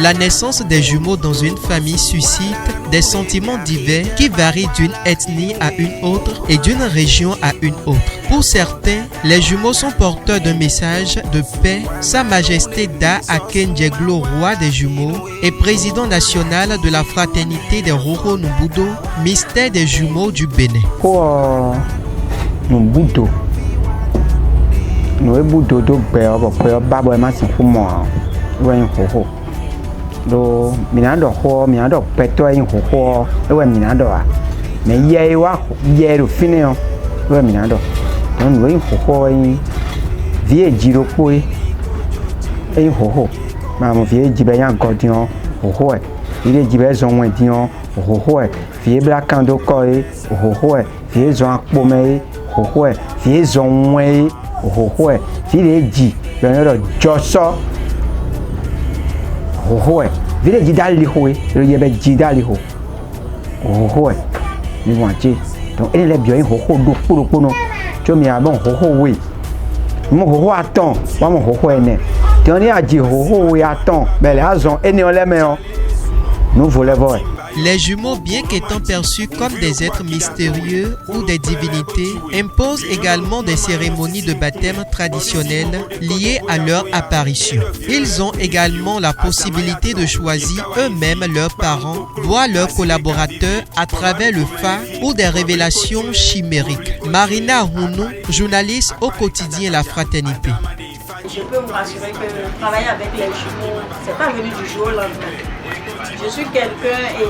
La naissance des jumeaux dans une famille suscite des sentiments divers qui varient d'une ethnie à une autre et d'une région à une autre. Pour certains, les jumeaux sont porteurs d'un message de paix. Sa Majesté Da Akenjeglo, roi des jumeaux et président national de la fraternité des Roro Nubudo, mystère des jumeaux du Bénin. Nubudo. Nubudo do bebo ko babo e masin fumo wen hoho. Do minado ho minado peto en hoho e minado a. Me ye wa ye ro fineo e minado. Don wen hoho en vie jiro ko e hoho. Ma mo vie jibe yan godion hoho e. Ile jibe zon wen dion hoho e. Vie blakando ko e hoho e. Vie zon akpome hoho e. Vie zon wen hoho village le josso hoho village dali ho le yebe ji dali ho hoho ni wanche donc elle est bien hoho do puro no jo mi abon hoho we mo hoho aton wa mo hoho ene ti on ni aji hoho we aton bele azon ene on le me on nous voulons voir. Les jumeaux, bien qu'étant perçus comme des êtres mystérieux ou des divinités, imposent également des cérémonies de baptême traditionnelles liées à leur apparition. Ils ont également la possibilité de choisir eux-mêmes leurs parents, voire leurs collaborateurs à travers le phare ou des révélations chimériques. Marina Hounou, journaliste au quotidien La Fraternité. Je peux vous rassurer que travailler avec les jumeaux, c'est pas venu du jour au lendemain. Je suis quelqu'un et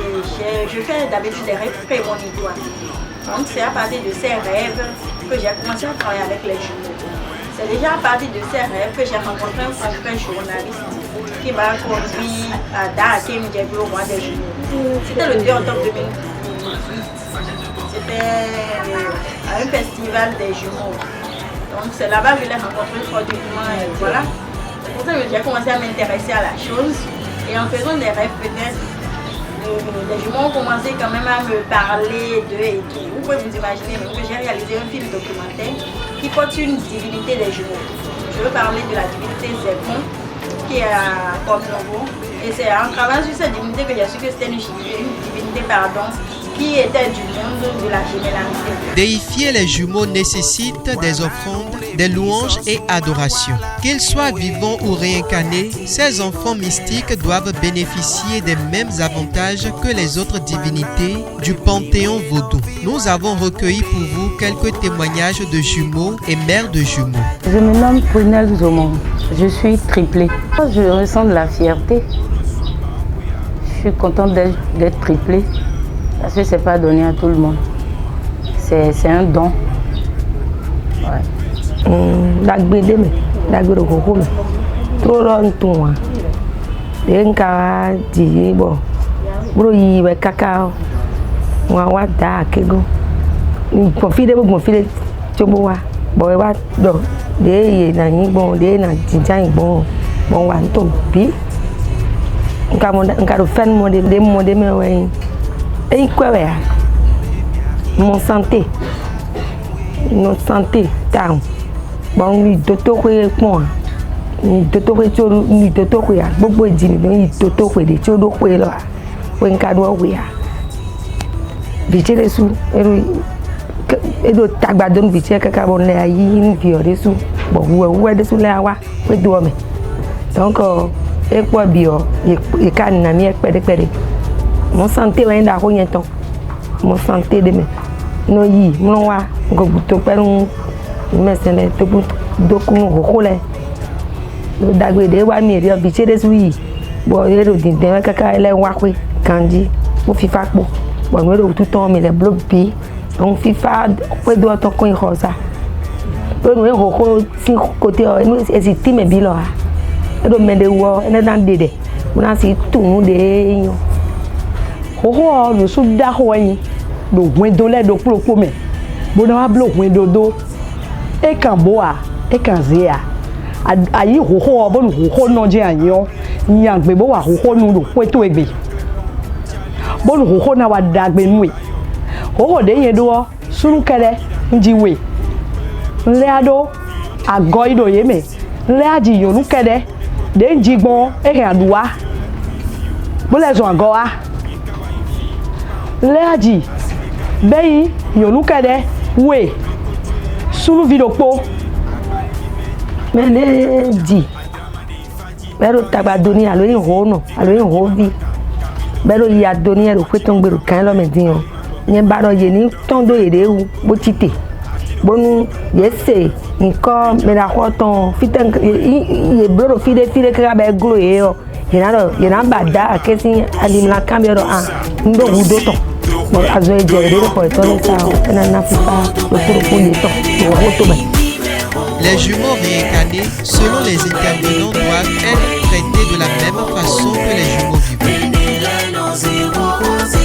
je fais d'habitude des rêves prémonitoires. Donc c'est à partir de ces rêves que j'ai commencé à travailler avec les jumeaux. C'est déjà à partir de ces rêves que j'ai rencontré un confrère journaliste qui m'a conduit à Da Akenjeglo, roi des jumeaux. C'était le 2 octobre 2018. C'était à un festival des jumeaux. Donc c'est là-bas que je l'ai rencontré fortuitement et voilà. C'est pour ça que j'ai commencé à m'intéresser à la chose. Et en faisant des rêves peut-être, les jumeaux ont commencé quand même à me parler d'eux et tout. Vous pouvez vous imaginer même que j'ai réalisé un film documentaire qui porte une divinité des jumeaux. Je veux parler de la divinité Zepon qui est à Porte-Novo. Et c'est en travaillant sur cette divinité que j'ai su que c'était une divinité qui était du monde de la généralité. Déifier les jumeaux nécessite des offrandes, des louanges et adorations. Qu'ils soient vivants ou réincarnés, ces enfants mystiques doivent bénéficier des mêmes avantages que les autres divinités du panthéon vaudou. Nous avons recueilli pour vous quelques témoignages de jumeaux et mères de jumeaux. Je me nomme Prunelle Zomon. Je suis triplée. Je ressens de la fierté. Je suis contente d'être triplée. Parce que ce n'est pas donné à tout le monde. C'est un don. Mon santé, notre santé, tant bon, ni toto kwe moi, ni toto kwe choro, ni toto kwe ya, bobo jini, ni toto kwe de choro kwe lo, kwe nkadwa kwe ya. Bichele su, edo tagbadon bichele kaka bon le ayi ni biore su, bon uwe de su le awa, kwe duome. Donc ekwa bio, ekani na mi ekpede. Mon santé va être à temps. Mon santé de me. No yi, mon wa, go to peru, mais c'est le to dokumu hokole. Dagwe de wa mi ri biche de sui. Bo ero din de kaka ele wa kwe kanji. Mo fifa po. Bo mo ro tout temps mais les blocs bi. On fifa kwe do to ko ihosa. Bo mo hoko si côté no hésiter me bi lo ha. Edo me de wo ene dan dede. on a si tout nous de ho le sou da ho yin do gwen do le do pro me bo na wa blo gwen do e kan bo a e kan ze a ayi ho bo nu ho no je anyo nyan gbe bo wa ho nu do kwe to egbe bo nu ho na wa da gbe nu ho de yen do suru kele njiwe nle ado ago ido ye me nle aji yonu kede de njigbon e kan aduwa bo le zo ago a Léaji, Beyi, Yolukade, we, sous Vidopo. Mais Léaji, Bero Tabadoni, à l'oeil rono, à l'oeil rovi. Bero y a donné le foueton de Canlo Médion. N'y a pas de yéni, tant de yédé ou botité. Bon, yes, encore, mais la roton, fitan, y est bro, fide, crabbe, gloé. Il y a un bada, qu'est-ce qu'il y a la caméra à ndo wudoto. Bon, azo e jere ko to le sa na na fifa le pour Les jumeaux réincarnés, selon les intervenants, doivent être traités de la même façon que les jumeaux vivants.